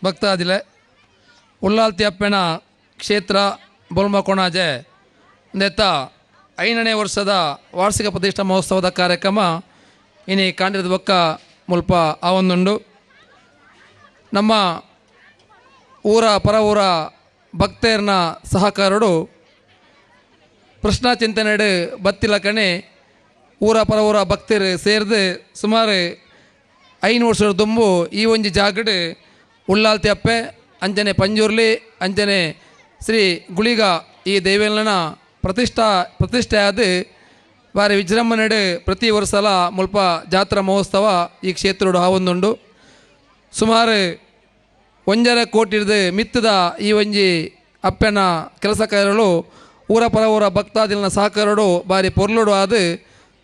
ಭಕ್ತಾದಿಲೆ ಉಳ್ಳಾಲ್ತಿ ಅಪ್ಪನ ಕ್ಷೇತ್ರ ಬೊಲ್ಮಕೊಣಾಜೆ ನೆತ್ತ 5ನೇ ವರ್ಷದ ವಾರ್ಷಿಕ ಪ್ರತಿಷ್ಠಾ ಮಹೋತ್ಸವದ ಕಾರ್ಯಕ್ರಮ ಇನಿ ಕಾಂಡಿರದ ಬೊಕ್ಕ ಮುಲ್ಪ ಆವೊಂದುಂಡು. ನಮ್ಮ ಊರ ಪರ ಊರ ಭಕ್ತರ್ನ ಸಹಕಾರಡು ಪ್ರಶ್ನಾ ಚಿಂತನೆಡು ಬತ್ತಿಲ ಕಣೆ ಊರ ಪರ ಊರ ಭಕ್ತರು ಸೇರಿದು ಸುಮಾರು 5 ವರ್ಷದ ತುಂಬು ಈ ಒಂಜಿ ಜಾಗಡು ಉಳ್ಳಾಲ್ತಿ ಅಪ್ಪೆ ಅಂಚನೆ ಪಂಜೂರ್ಲಿ ಅಂಚನೆ ಶ್ರೀ ಗುಳಿಗ ಈ ದೇವೇಲನ ಪ್ರತಿಷ್ಠೆ ಆದ ಬಾರಿ ವಿಜೃಂಭಣೆಡು ಪ್ರತಿ ವರ್ಷಲ ಮುಲ್ಪ ಜಾತ್ರಾ ಮಹೋತ್ಸವ ಈ ಕ್ಷೇತ್ರಡು ಆವೊಂದುಂಡು. ಸುಮಾರು 1.5 ಕೋಟಿ ಮಿತ್ತದ ಈ ಒಂಜಿ ಅಪ್ಪನ ಕೆಲಸ ಕಾರ್ಯಗಳು ಊರ ಪರ ಊರ ಭಕ್ತಾದಿನ ಸಹಕಾರಡು ಬಾರಿ ಪೊರ್ಲುಡು ಆದ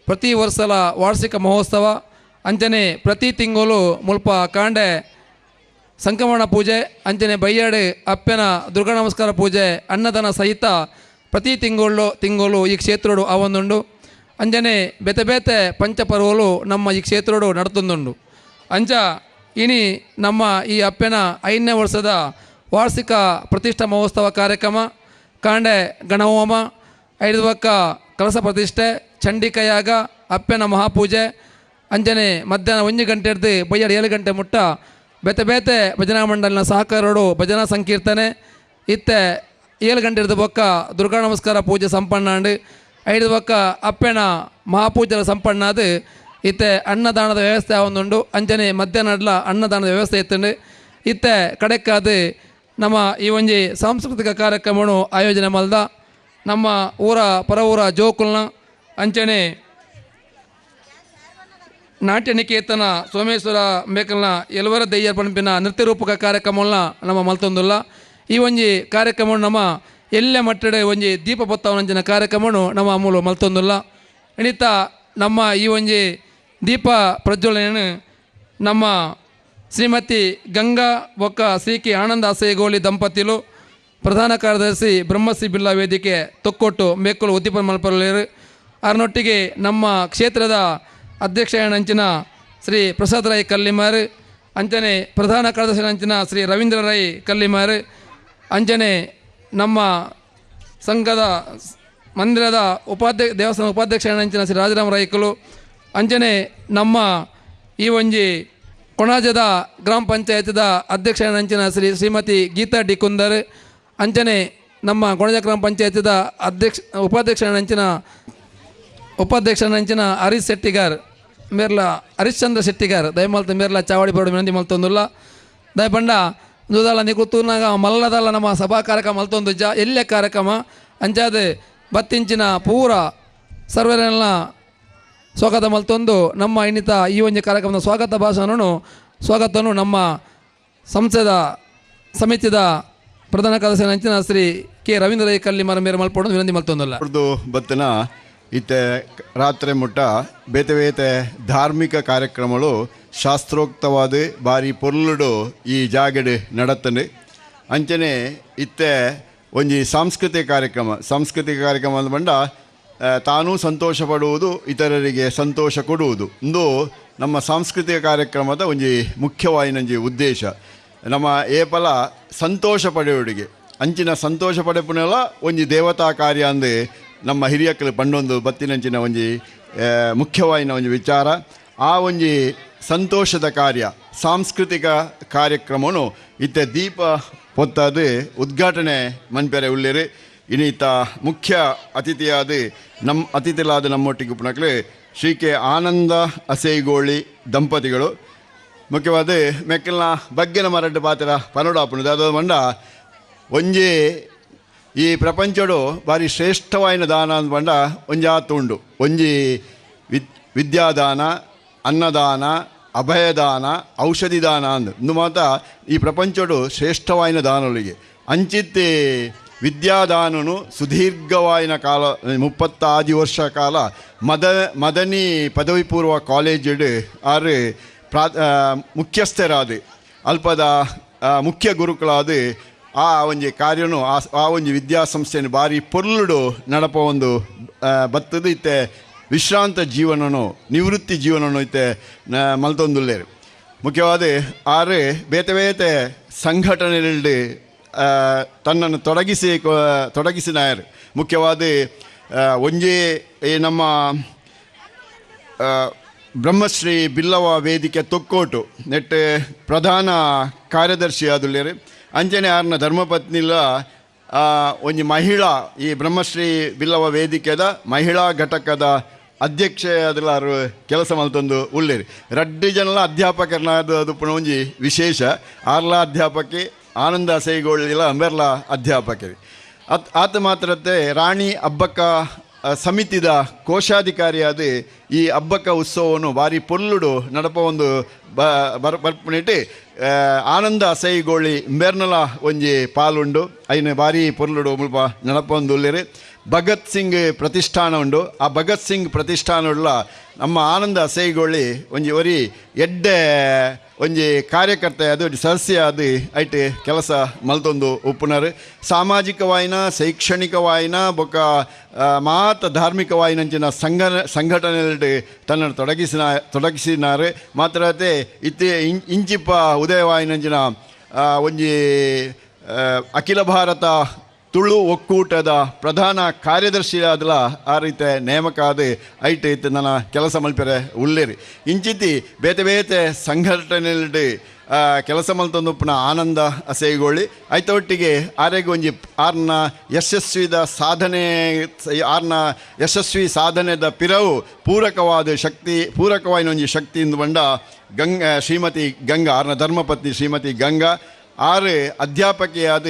ಪ್ರತಿ ವರ್ಷಲ ವಾರ್ಷಿಕ ಮಹೋತ್ಸವ ಅಂಚನೆ ಪ್ರತಿ ತಿಂಗಳು ಮುಲ್ಪ ಕಾಂಡೆ ಸಂಕ್ರಮಣ ಪೂಜೆ ಅಂಚನೆ ಬೈಯಾಡು ಅಪ್ಪನ ದುರ್ಗಾ ನಮಸ್ಕಾರ ಪೂಜೆ ಅನ್ನದಾನ ಸಹಿತ ಪ್ರತಿ ತಿಂಗಳು ಈ ಕ್ಷೇತ್ರಡು ಆವೊಂದುಂಡು. ಅಂಜನೆ ಬೇತೆ ಬೇತೆ ಪಂಚಪರ್ವಗಳು ನಮ್ಮ ಈ ಕ್ಷೇತ್ರಡು ನಡ್ತೊಂದುಂಡು. ಅಂಚ ಇನಿ ನಮ್ಮ ಈ ಅಪ್ಪನ 5ನೇ ವರ್ಷದ ವಾರ್ಷಿಕ ಪ್ರತಿಷ್ಠಾ ಮಹೋತ್ಸವ ಕಾರ್ಯಕ್ರಮ ಕಾಂಡೆ ಗಣಹೋಮ 5 ಬಕ್ಕ ಕಲಸ ಪ್ರತಿಷ್ಠೆ ಚಂಡಿಕಯಾಗ ಅಪ್ಪನ ಮಹಾಪೂಜೆ ಅಂಜನೆ ಮಧ್ಯಾಹ್ನ 1 ಗಂಟೆ ಹಿಡ್ದು ಬೈಯಾಡು 7 ಗಂಟೆ ಮುಟ್ಟ ಬೇತೆ ಬೇತೆ ಭಜನಾ ಮಂಡಲಿನ ಸಹಕಾರಡು ಭಜನಾ ಸಂಕೀರ್ತನೆ ಇತ್ತೆ 7 ಗಂಟೆ ಹಿಡ್ದು ಬೊಕ್ಕ ದುರ್ಗಾ ನಮಸ್ಕಾರ ಪೂಜೆ ಸಂಪನ್ನಾಂಡು 5 ಬಕ್ಕ ಅಪ್ಪನ ಮಹಾಪೂಜೆ ಸಂಪನ್ನಾದು ಇತ್ತೆ ಅನ್ನದಾನದ ವ್ಯವಸ್ಥೆ ಆವೊಂದುಂಡು. ಅಂಚನೆ ಮಧ್ಯಾಹ್ನ ಅನ್ನದಾನದ ವ್ಯವಸ್ಥೆ ಇತ್ತುಂಡು. ಇತ್ತೆ ಕಡೆಕ್ಕಾದು ನಮ್ಮ ಈ ಒಂಜಿ ಸಾಂಸ್ಕೃತಿಕ ಕಾರ್ಯಕ್ರಮವನ್ನು ಆಯೋಜನೆ ಮಲ್ದ ನಮ್ಮ ಊರ ಪರ ಊರ ಜೋಕುಲ್ನ ಅಂಚನೆ ನಾಟ್ಯ ನಿಕೇತನ ಸೋಮೇಶ್ವರ ಮೇಕಲ್ನ ಎಲ್ವರ ದಯ್ಯರ್ ಪಣಪಿನ ನೃತ್ಯ ರೂಪಕ ಕಾರ್ಯಕ್ರಮಗಳನ್ನ ನಮ್ಮ ಮಲ್ತೊಂದುಲ್ಲ. ಈ ಒಂಜಿ ಕಾರ್ಯಕ್ರಮವನ್ನು ನಮ್ಮ ಎಲ್ಲೆ ಮಟ್ಟಡೆ ಒಂಜಿ ದೀಪ ಬೊತ್ತವನಂಚಿನ ಕಾರ್ಯಕ್ರಮವನ್ನು ನಮ್ಮ ಮೂಲ ಮಲ್ತೊಂದುಲ್ಲ. ಎಣಿತ ನಮ್ಮ ಈ ಒಂಜಿ ದೀಪ ಪ್ರಜ್ವಲನೆಯನ್ನು ನಮ್ಮ ಶ್ರೀಮತಿ ಗಂಗಾ ಬೊಕ್ಕ ಶ್ರೀ ಕೆ ಆನಂದ ಆಸೇಗೋಳಿ ದಂಪತಿಲು ಪ್ರಧಾನ ಕಾರ್ಯದರ್ಶಿ ಬ್ರಹ್ಮಶ್ರೀ ಬಿಲ್ಲಾ ವೇದಿಕೆ ತೊಕ್ಕೊಟ್ಟು ಮೇಕಲು ಉದ್ದೀಪನ ಮಲ್ಪರಲೇರು ಅದರೊಟ್ಟಿಗೆ ನಮ್ಮ ಕ್ಷೇತ್ರದ ಅಧ್ಯಕ್ಷ ಅಂಚಿನ ಶ್ರೀ ಪ್ರಸಾದ್ ರೈ ಕಲ್ಲಿಮಾರು ಅಂಚನೆ ಪ್ರಧಾನ ಕಾರ್ಯದರ್ಶಿ ಅಂಚಿನ ಶ್ರೀ ರವೀಂದ್ರ ರೈ ಕಲ್ಲಿಮಾರು ಅಂಚನೆ ನಮ್ಮ ಸಂಘದ ಮಂದಿರದ ದೇವಸ್ಥಾನ ಉಪಾಧ್ಯಕ್ಷ ಅಂಚಿನ ಶ್ರೀ ರಾಜರಾಮ ರೈಕಲು ಅಂಚನೆ ನಮ್ಮ ಈ ಒಂಜಿ ಕೊಣಾಜದ ಗ್ರಾಮ ಪಂಚಾಯತ್ದ ಅಧ್ಯಕ್ಷ ಅಂಚಿನ ಶ್ರೀಮತಿ ಗೀತಾ ಡಿ ಕುಂದರ್ ಅಂಚನೆ ನಮ್ಮ ಕೊಣಾಜ ಗ್ರಾಮ ಪಂಚಾಯತ್ದ ಉಪಾಧ್ಯಕ್ಷ ಅಂಚಿನ ಹರೀಶ್ ಶೆಟ್ಟಿಗಾರ್ ಮೇರ್ಲ ಹರಿಶ್ಚಂದ್ರ ಶೆಟ್ಟಿಗಾರ್ ದಯಮಲ್ತ ಮೇರ್ಲ ಚಾವಡಿ ಪರಡು ವಿನಂತಿ ಮಲ್ತೊಂದುಲ್ಲ ದಯಪಂಡ ದುದಲ ನಿಕುತ್ತೂರ್ನಾಗ ಮಲ್ಲದಲ್ಲ ನಮ್ಮ ಸಭಾ ಕಾರ್ಯಕ್ರಮ ಮಲ್ತೊಂದುಜ್ಜ ಎಲ್ಲೆ ಕಾರ್ಯಕ್ರಮ ಅಂಚಾದ ಬತ್ತಿಂಚಿನ ಪೂರ ಸರ್ವರೆಲ್ಲ ಸ್ವಾಗತ ಮಲ್ತೊಂದು ನಮ್ಮ ಇನ್ನಿತ ಈ ಒಂಜಿ ಕಾರ್ಯಕ್ರಮದ ಸ್ವಾಗತವನ್ನು ನಮ್ಮ ಸಂಸ್ಥೆದ ಸಮಿತಿದ ಪ್ರಧಾನ ಕಾರ್ಯದರ್ಶಿ ಅಂಚಿನ ಶ್ರೀ ಕೆ ರವೀಂದ್ರ ರೈ ಕಲ್ಲಿಮರ ಮೇರೆ ಮಲ್ಪೊಂಡು ವಿನಂತಿ ಮಲ್ತೊಂದುಲ್ಲ ಬತ್ತಿನ ಇತ್ತೆ ರಾತ್ರಿ ಮುಟ್ಟ ಬೇತೆ ಬೇತೆ ಧಾರ್ಮಿಕ ಕಾರ್ಯಕ್ರಮಗಳು ಶಾಸ್ತ್ರೋಕ್ತವಾದ ಬಾರಿ ಪೊರ್ಲುಡು ಈ ಜಾಗಡು ನಡತ್ತಂಡು ಅಂಚನೆ ಇತ್ತೆ ಒಂಜಿ ಸಾಂಸ್ಕೃತಿಕ ಕಾರ್ಯಕ್ರಮ ಅಂದ ಬಂಡ ತಾನೂ ಸಂತೋಷ ಪಡುವುದು ಇತರರಿಗೆ ಸಂತೋಷ ಕೊಡುವುದು ಇಂದು ನಮ್ಮ ಸಾಂಸ್ಕೃತಿಕ ಕಾರ್ಯಕ್ರಮದ ಒಂಜಿ ಮುಖ್ಯವಾಯಿನಂಜಿ ಉದ್ದೇಶ. ನಮ್ಮ ಏಪಲ ಸಂತೋಷ ಪಡೆಯುವಡಿಗೆ ಅಂಚಿನ ಸಂತೋಷ ಪಡೆಪುನೆಲ್ಲ ಒಂಜಿ ದೇವತಾ ಕಾರ್ಯ ಅಂದು ನಮ್ಮ ಹಿರಿಯಕ್ಕಲು ಪಂಡೊಂದು ಬತ್ತಿನಂಚಿನ ಒಂಜಿ ಮುಖ್ಯವಾಯಿನ ಒಂಜಿ ವಿಚಾರ. ಆ ಒಂಜಿ ಸಂತೋಷದ ಕಾರ್ಯ ಸಾಂಸ್ಕೃತಿಕ ಕಾರ್ಯಕ್ರಮವನ್ನು ಇತ್ತೆ ದೀಪ ಪೊತ್ತದು ಉದ್ಘಾಟನೆ ಮನ್ಪೆರೆ ಉಳ್ಳೇರು. ಇನ್ನಿತ ಮುಖ್ಯ ಅತಿಥಿಯಾದ ನಮ್ಮೊಟ್ಟಿಗೆ ಉಪನಕ್ಲು ಶ್ರೀ ಕೆ ಆನಂದ ಅಸೇಗೋಳಿ ದಂಪತಿಗಳು ಮುಖ್ಯವಾದ ಮೆಕ್ಕಲ್ನ ಬಗ್ಗೆನ ಮರಡ್ಡು ಪಾತ್ರ ಪನೋಡಾಪುಣದು ಅದು ಮಂಡ ಒಂಜಿ ಈ ಪ್ರಪಂಚಡು ಬಾರಿ ಶ್ರೇಷ್ಠವಾಯಿನ ದಾನ ಅಂದ್ ಬಂಡ ಒಂಜಾತು ಉಂಡು. ಒಂಜಿ ವಿದ್ಯಾದಾನ, ಅನ್ನದಾನ, ಅಭಯದಾನ, ಔಷಧಿ ದಾನ ಅಂದು ಇಂದು ಮಾತ ಈ ಪ್ರಪಂಚಡು ಶ್ರೇಷ್ಠವಾಯಿನ ದಾನಗಳಿಗೆ ಅಂಚಿತ್ತೆ ವಿದ್ಯಾದಾನನು ಸುದೀರ್ಘವಾಯಿನ ಕಾಲ 36 ವರ್ಷ ಕಾಲ ಮದನಿ ಪದವಿ ಪೂರ್ವ ಕಾಲೇಜಡ್ ಆರು ಮುಖ್ಯಸ್ಥರಾದ ಅಲ್ಪದ ಮುಖ್ಯ ಗುರುಕುಲಾದ ಆ ಒಂಜಿ ಕಾರ್ಯನು ಆ ಒಂಜಿ ವಿದ್ಯಾಸಂಸ್ಥೆಯನ್ನು ಬಾರಿ ಪೊರ್ಲುಡು ನಡಪ ಒಂದು ಬತ್ತದು ಇತ್ತೆ ವಿಶ್ರಾಂತ ಜೀವನನು ನಿವೃತ್ತಿ ಜೀವನನು ಇತ್ತೆ ಮಲ್ತೊಂದುಲ್ಲೇರು. ಮುಖ್ಯವಾದ ಆರು ಬೇತೆ ಬೇತೆ ಸಂಘಟನೆಗಳಲ್ಲಿ ತನ್ನನ್ನು ತೊಡಗಿಸಿನಾಯರು. ಮುಖ್ಯವಾದ ಒಂಜೇ ನಮ್ಮ ಬ್ರಹ್ಮಶ್ರೀ ಬಿಲ್ಲವ ವೇದಿಕೆ ತೊಕ್ಕೋಟು ನೆಟ್ ಪ್ರಧಾನ ಕಾರ್ಯದರ್ಶಿ ಆದುಲ್ಲೇರು. ಅಂಚನೆ ಆರ್ನ ಧರ್ಮಪತ್ನಿಲ ಒಂಜಿ ಮಹಿಳಾ ಈ ಬ್ರಹ್ಮಶ್ರೀ ಬಿಲ್ಲವ ವೇದಿಕೆದ ಮಹಿಳಾ ಘಟಕದ ಅಧ್ಯಕ್ಷೆ ಅದೆಲ್ಲರು ಕೆಲಸ ಮಲ್ತೊಂದು ಉಳ್ಳೇರಿ. 2 ಜನ ಅಧ್ಯಾಪಕರನಾದ ಅದು ಪುನಃ ಒಂಜಿ ವಿಶೇಷ. ಆರ್ಲ ಅಧ್ಯಾಪಕಿ ಆನಂದ ಅಸೈಗೋಳಿಲ್ಲ ಅಂಬೆರ್ಲ ಅಧ್ಯಾಪಕರಿ. ಆತ ಮಾತ್ರತೆ ರಾಣಿ ಹಬ್ಬಕ್ಕ ಸಮಿತಿದ ಕೋಶಾಧಿಕಾರಿಯಾದ ಈ ಹಬ್ಬಕ್ಕ ಉತ್ಸವವನ್ನು ಭಾರಿ ಪೊಲ್ಲುಡು ನಡಪ ಒಂದು ಬರ್ಪಣಿಟ್ಟು ಆನಂದ ಅಸೈಗೋಳಿ ಬೇರ್ನಲ ಒಂಜಿ ಪಾಲುಂಡು ಐನ ಭಾರಿ ಪೊರ್ಲುಡು ಮುಲ್ಪ ನಡಪ ಒಂದು ಉಳ್ಳೇರಿ. ಭಗತ್ ಸಿಂಗ್ ಪ್ರತಿಷ್ಠಾನ ಉಂಡು. ಆ ಭಗತ್ ಸಿಂಗ್ ಪ್ರತಿಷ್ಠಾನವುಳ್ಳ ನಮ್ಮ ಆನಂದ ಅಸೈಗೋಳಿ ಒಂಜಿ ಒರಿ ಎಡ್ಡೆ ಒಂಜಿ ಕಾರ್ಯಕರ್ತೆ ಅದು ಸದಸ್ಯ ಅದು ಐಟ್ ಕೆಲಸ ಮಲ್ತೊಂದು ಉಪ್ಪುನರು. ಸಾಮಾಜಿಕವಾಯಿನ ಶೈಕ್ಷಣಿಕವಾಯಿನ ಬೊಕ್ಕ ಮಾತ ಧಾರ್ಮಿಕವಾಯಿನಂಚಿನ ಸಂಘಟನೆಯಲ್ಲಿ ತನ್ನನ್ನು ತೊಡಗಿಸಿನಾರು. ಮಾತ್ರತೆ ಇಂಚಿಪ್ಪ ಉದಯವಾಯಿನಂಚಿನ ಒಂಜಿ ಅಖಿಲ ಭಾರತ ತುಳು ಒಕ್ಕೂಟದ ಪ್ರಧಾನ ಕಾರ್ಯದರ್ಶಿ ಆದಲ ಆ ರೀತಿ ನೇಮಕ ಆದ ಐಟ್ ಇತ್ತು ನನ್ನ ಕೆಲಸ ಮಲ್ಪೆರೆ ಉಳ್ಳೇರಿ. ಇಂಚಿತಿ ಬೇತೆ ಬೇತೆ ಸಂಘಟನೆಯಲ್ಲಿ ಕೆಲಸ ಮಲ್ತೊಂದು ಪುನಃ ಆನಂದ ಅಸೈಗೋಳಿ ಐತೊಟ್ಟಿಗೆ ಆರೆಗೆ ಒಂಜಿ ಆರ್ನ ಯಶಸ್ವಿ ಸಾಧನೆದ ಪಿರವು ಪೂರಕವಾಯಿನ ಒಂಜಿ ಶಕ್ತಿಯಿಂದ ಬಂಡ ಶ್ರೀಮತಿ ಗಂಗಾ ಆರ್ನ ಧರ್ಮಪತ್ನಿ ಶ್ರೀಮತಿ ಗಂಗಾ ಆರು ಅಧ್ಯಾಪಕಿಯಾದ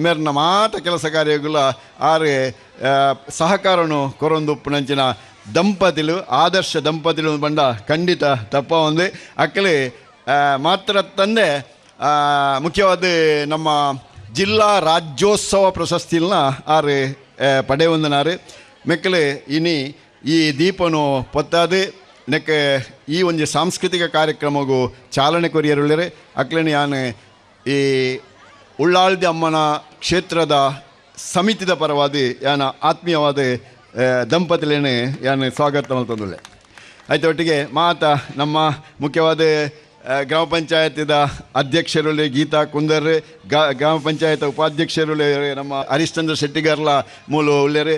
ಮೇರ್ನ ಮಾತ ಕೆಲಸ ಕಾರ್ಯಗಳ ಆರು ಸಹಕಾರನು ಕೊರೊಂದು ಪುಣಂಚಿನ ದಂಪತಿಲು ಆದರ್ಶ ದಂಪತಿಲು ಬಂಡ ಖಂಡಿತ ತಪ್ಪ ಒಂದು ಅಕ್ಕಲೆ ಮಾತ್ರ ತಂದೆ ಮುಖ್ಯವಾದ ನಮ್ಮ ಜಿಲ್ಲಾ ರಾಜ್ಯೋತ್ಸವ ಪ್ರಶಸ್ತಿನ ಆರು ಪಡೆಯೊಂದನಾರು ಮೆಕ್ಕಲೆ ಇನಿ ಈ ದೀಪನು ಪತ್ತಾದು ನೆಕ್ಕೆ ಈ ಒಂದು ಸಾಂಸ್ಕೃತಿಕ ಕಾರ್ಯಕ್ರಮಗೂ ಚಾಲನೆ ಕೊರಿಯರುಳ್ಳರೆ ಅಕ್ಲೇನೆ ಯಾನು ಈ ಉಳ್ಳಾಳ್ದಿ ಅಮ್ಮನ ಕ್ಷೇತ್ರದ ಸಮಿತಿದ ಪರವಾದ ಯಾನ ಆತ್ಮೀಯವಾದ ದಂಪತಿಲೇನೆ ಯಾನು ಸ್ವಾಗತ ಮಲ್ತೊಂದುಳ್ಳೆ. ಒಟ್ಟಿಗೆ ಮಾತ ನಮ್ಮ ಮುಖ್ಯವಾದ ಗ್ರಾಮ ಪಂಚಾಯತಿದ ಅಧ್ಯಕ್ಷರುಳ್ಳಿ ಗೀತಾ ಕುಂದರ್, ಗ್ರಾಮ ಪಂಚಾಯತ್ ಉಪಾಧ್ಯಕ್ಷರುಳ್ಳಿ ನಮ್ಮ ಹರಿಶ್ಚಂದ್ರ ಶೆಟ್ಟಿಗರ್ಲ ಮೂಲು ಉಳ್ಳೇರು.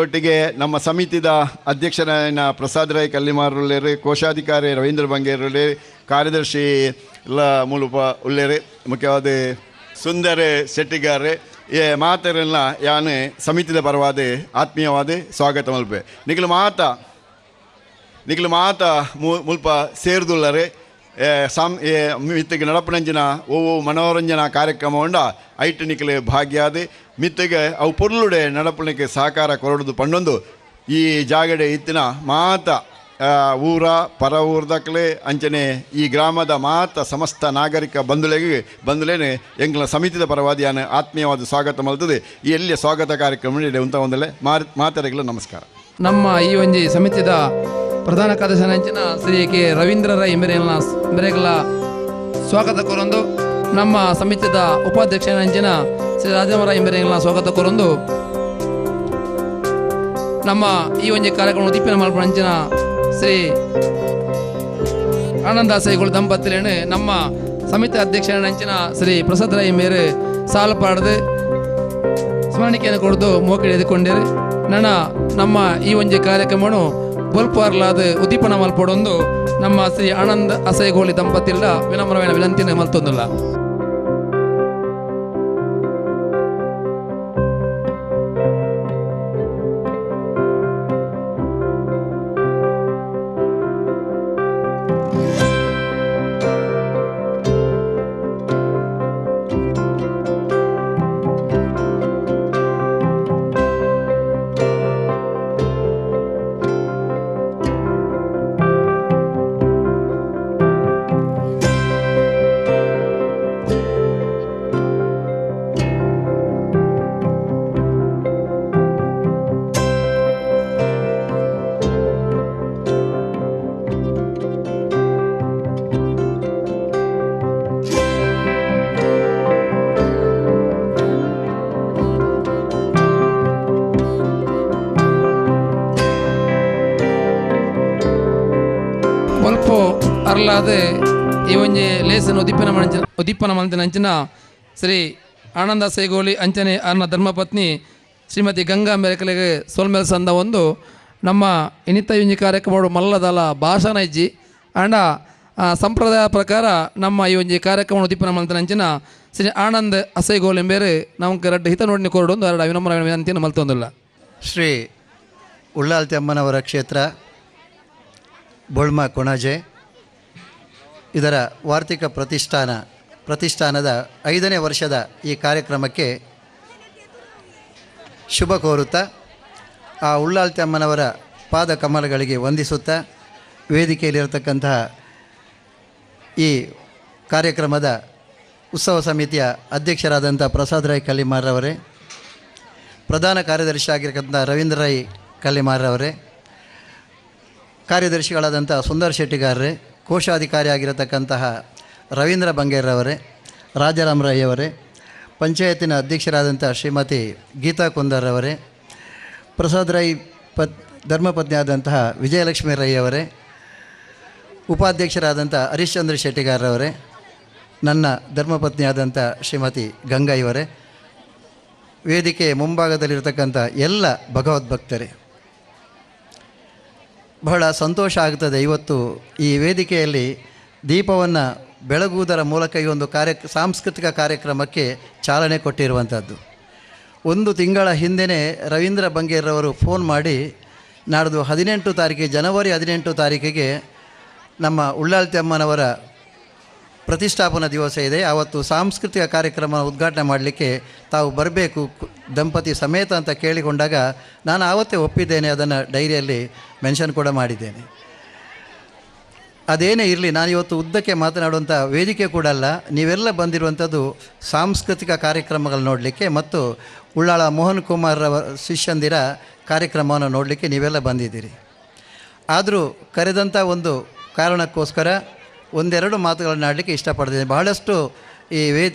ಒಟ್ಟಿಗೆ ನಮ್ಮ ಸಮಿತಿದ ಅಧ್ಯಕ್ಷರಾಯನ ಪ್ರಸಾದ್ ರಾಯ್ ಕಲ್ಲಿಮಾರುಳ್ಳೇರು, ಕೋಶಾಧಿಕಾರಿ ರವೀಂದ್ರ ಬಂಗೇರುಳ್ಳಿ, ಕಾರ್ಯದರ್ಶಿ ಎಲ್ಲ ಮೂಲಪ ಉಳ್ಳೇರು, ಮುಖ್ಯವಾದ ಸುಂದರ ಶೆಟ್ಟಿಗಾರೆ ಮಾತರೆಲ್ಲ ಯಾನು ಸಮಿತಿದ ಪರವಾದ ಆತ್ಮೀಯವಾದ ಸ್ವಾಗತ ಮಲ್ಪೆ. ನಿಖಲು ಮಾತ ಮುಲ್ಪ ಸೇರ್ದುಳ್ಳರೆ ಮಿತ್ತಿಗೆ ನಡಪನಂಜಿನ ಓವು ಮನೋರಂಜನಾ ಕಾರ್ಯಕ್ರಮ ಉಂಡ ಐಟ್ ನಿಖಲೆ ಭಾಗ್ಯಾದ ಮಿತ್ತಿಗೆ ಅವು ಪೊರ್ಲುಡೆ ನಡಪಣಿಗೆ ಸಹಕಾರ ಕೊರಡುದು ಪಂಡೊಂದು ಈ ಜಾಗಡೆ ಇತ್ತಿನ ಮಾತ ಊರ ಪರ ಊರ್ದಕ್ಲೆ ಅಂಚನೆ ಈ ಗ್ರಾಮದ ಮಾತ ಸಮಸ್ತ ನಾಗರಿಕ ಬಂಧುಲೇನೆ ಎಂಗ್ಲ ಸಮಿತಿದ ಪರವಾದಿಯಾನ ಆತ್ಮೀಯವಾದ ಸ್ವಾಗತ ಮಲ್ತದೆ. ಈ ಎಲ್ಲಿಯ ಸ್ವಾಗತ ಕಾರ್ಯಕ್ರಮ ಉಂಟ ಒಂದಲ್ಲೇ ಮಾತರಿಗಳು ನಮಸ್ಕಾರ. ನಮ್ಮ ಈ ಒಂಜಿ ಸಮಿತಿದ ಪ್ರಧಾನ ಕಾರ್ಯದರ್ಶಿ ಶ್ರೀ ಕೆ ರವೀಂದ್ರ ರೈ ಮೇರೆಗಳ ಸ್ವಾಗತ ಕೊರೊಂದು, ನಮ್ಮ ಸಮಿತಿದ ಉಪಾಧ್ಯಕ್ಷ ಶ್ರೀ ರಾಜಮರಾಯ ಮೇರೆಗಳ ಸ್ವಾಗತ ಕೊರೊಂದು, ನಮ್ಮ ಈ ಒಂಜಿ ಕಾರ್ಯಕ್ರಮ ಉದ್ದೀಪನ ಮಲ್ಪಂಚಿನ ಶ್ರೀ ಆನಂದ ಅಸೈಗೋಳಿ ದಂಪತಿಲೇನು ನಮ್ಮ ಸಮಿತಿ ಅಧ್ಯಕ್ಷ ಶ್ರೀ ಪ್ರಸಾದ್ ರಾಯ್ ಮೇರೆ ಸಾಲ ಪಾಡ್ದು ಸ್ಮರಣಿಕೆಯನ್ನು ಕೊಡ್ದು ಮೋಕಳಿ ಎದುಕೊಂಡಿರು. ನಮ್ಮ ಈ ಒಂಜಿ ಕಾರ್ಯಕ್ರಮವನ್ನು ಬೊಲ್ಪಾರ್ಲಾದ ಉದ್ದೀಪನ ಮಲ್ಪಡೊಂದು ನಮ್ಮ ಶ್ರೀ ಆನಂದ ಅಸೈಗೋಳಿ ದಂಪತಿಲ್ಲ ವಿನಮ್ರమైన ವಿನಂತಿನ ಮಲ್ತೊಂದುಲ್ಲ. ಅರ್ಲಾದ ಈ ಒಂಜಿ ಲೇಸನ್ನು ಉದ್ದೀಪನ ಮಂತಿನ ಅಂಚಿನ ಶ್ರೀ ಆನಂದ ಸೈಗೋಳಿ ಅಂಚನೆ ಅರ್ನ ಧರ್ಮಪತ್ನಿ ಶ್ರೀಮತಿ ಗಂಗಾ ಮೆರಕಲೆಗೆ ಸೋಲ್ಮೇಲ್ ಸಂದ ಒಂದು ನಮ್ಮ ಇನಿತ ಒಂಜಿ ಕಾರ್ಯಕ್ರಮ ಮಲ್ಲದಲ ಭಾಷಣ ಇಜ್ಜಿ ಆಂಡ ಸಂಪ್ರದಾಯ ಪ್ರಕಾರ ನಮ್ಮ ಈ ಒಂಜಿ ಕಾರ್ಯಕ್ರಮ ಉದ್ದೀಪನ ಮಂತಿನ ಅಂಚಿನ ಶ್ರೀ ಆನಂದ್ ಅಸೈಗೋಲ್ ಎಂಬೇರು ನಮ್ಗೆ ರಡ್ಡು ಹಿತ ನೋಡಿ ಕೊರಡು ಒಂದು ಎರಡು ವಿನಮ್ರ ವಿನಂತಿಯನ್ನು ಮಲ್ತೊಂದಿಲ್ಲ. ಶ್ರೀ ಉಳ್ಳಾಲ್ತಿ ಅಮ್ಮನವರ ಕ್ಷೇತ್ರ ಬೋಳ್ಮ ಕೊಣಾಜೆ ಇದರ ವಾರ್ಷಿಕ ಪ್ರತಿಷ್ಠಾನದ 5ನೇ ವರ್ಷದ ಈ ಕಾರ್ಯಕ್ರಮಕ್ಕೆ ಶುಭ ಕೋರುತ್ತಾ ಆ ಉಳ್ಳಾಲ್ತಿ ಅಮ್ಮನವರ ಪಾದ ಕಮಲಗಳಿಗೆ ವಂದಿಸುತ್ತಾ ವೇದಿಕೆಯಲ್ಲಿರತಕ್ಕಂತಹ ಈ ಕಾರ್ಯಕ್ರಮದ ಉತ್ಸವ ಸಮಿತಿಯ ಅಧ್ಯಕ್ಷರಾದಂಥ ಪ್ರಸಾದ್ ರೈ ಕಲ್ಲಿಮಾರ್ರವರೇ, ಪ್ರಧಾನ ಕಾರ್ಯದರ್ಶಿ ಆಗಿರತಕ್ಕಂಥ ರವೀಂದ್ರ ರೈ ಕಲ್ಲಿಮಾರ್ರವರೇ, ಕಾರ್ಯದರ್ಶಿಗಳಾದಂಥ ಸುಂದರ್ ಶೆಟ್ಟಿಗಾರರೇ, ಕೋಶಾಧಿಕಾರಿ ಆಗಿರತಕ್ಕಂತಹ ರವೀಂದ್ರ ಬಂಗೇರ್ರವರೇ, ರಾಜಾರಾಮ್ ರೈ ಅವರೇ, ಪಂಚಾಯತಿನ ಅಧ್ಯಕ್ಷರಾದಂಥ ಶ್ರೀಮತಿ ಗೀತಾ ಕುಂದರ್ರವರೇ, ಪ್ರಸಾದ್ ರೈ ಧರ್ಮಪತ್ನಿ ಆದಂತಹ ವಿಜಯಲಕ್ಷ್ಮಿ ರೈ ಅವರೇ, ಉಪಾಧ್ಯಕ್ಷರಾದಂಥ ಹರಿಶ್ಚಂದ್ರ ಶೆಟ್ಟಿಗಾರರವರೇ, ನನ್ನ ಧರ್ಮಪತ್ನಿಯಾದಂಥ ಶ್ರೀಮತಿ ಗಂಗಾ ಇವರೇ, ವೇದಿಕೆ ಮುಂಭಾಗದಲ್ಲಿರ್ತಕ್ಕಂಥ ಎಲ್ಲ ಭಗವದ್ಭಕ್ತರೇ, ಬಹಳ ಸಂತೋಷ ಆಗ್ತದೆ. ಇವತ್ತು ಈ ವೇದಿಕೆಯಲ್ಲಿ ದೀಪವನ್ನು ಬೆಳಗುವುದರ ಮೂಲಕ ಈ ಒಂದು ಸಾಂಸ್ಕೃತಿಕ ಕಾರ್ಯಕ್ರಮಕ್ಕೆ ಚಾಲನೆ ಕೊಟ್ಟಿರುವಂಥದ್ದು. 1 ತಿಂಗಳ ಹಿಂದೆ ರವೀಂದ್ರ ಬಂಗೇರ್ರವರು ಫೋನ್ ಮಾಡಿ ನಾಡ್ದು 18 ತಾರೀಕಿಗೆ ಜನವರಿ 18 ತಾರೀಕಿಗೆ ನಮ್ಮ ಉಳ್ಳಾಲ್ತಿ ಅಮ್ಮನವರ ಪ್ರತಿಷ್ಠಾಪನಾ ದಿವಸ ಇದೆ, ಆವತ್ತು ಸಾಂಸ್ಕೃತಿಕ ಕಾರ್ಯಕ್ರಮ ಉದ್ಘಾಟನೆ ಮಾಡಲಿಕ್ಕೆ ತಾವು ಬರಬೇಕು ದಂಪತಿ ಸಮೇತ ಅಂತ ಕೇಳಿಕೊಂಡಾಗ ನಾನು ಆವತ್ತೇ ಒಪ್ಪಿದ್ದೇನೆ. ಅದನ್ನು ಡೈರಿಯಲ್ಲಿ ಮೆನ್ಷನ್ ಕೂಡ ಮಾಡಿದ್ದೇನೆ. ಅದೇನೇ ಇರಲಿ, ನಾನು ಇವತ್ತು ಉದ್ದಕ್ಕೆ ಮಾತನಾಡುವಂಥ ವೇದಿಕೆ ಕೂಡ ಅಲ್ಲ. ನೀವೆಲ್ಲ ಬಂದಿರುವಂಥದ್ದು ಸಾಂಸ್ಕೃತಿಕ ಕಾರ್ಯಕ್ರಮಗಳು ನೋಡಲಿಕ್ಕೆ ಮತ್ತು ಉಳ್ಳಾಳ ಮೋಹನ್ ಕುಮಾರ್ ಅವರ ಶಿಷ್ಯಂದಿರ ಕಾರ್ಯಕ್ರಮವನ್ನು ನೋಡಲಿಕ್ಕೆ ನೀವೆಲ್ಲ ಬಂದಿದ್ದೀರಿ. ಆದರೂ ಕರೆದಂಥ ಒಂದು ಕಾರಣಕ್ಕೋಸ್ಕರ ಒಂದೆರಡು ಮಾತುಗಳನ್ನು ಆಡಲಿಕ್ಕೆ ಇಷ್ಟಪಡ್ತೀನಿ. ಬಹಳಷ್ಟು ಈ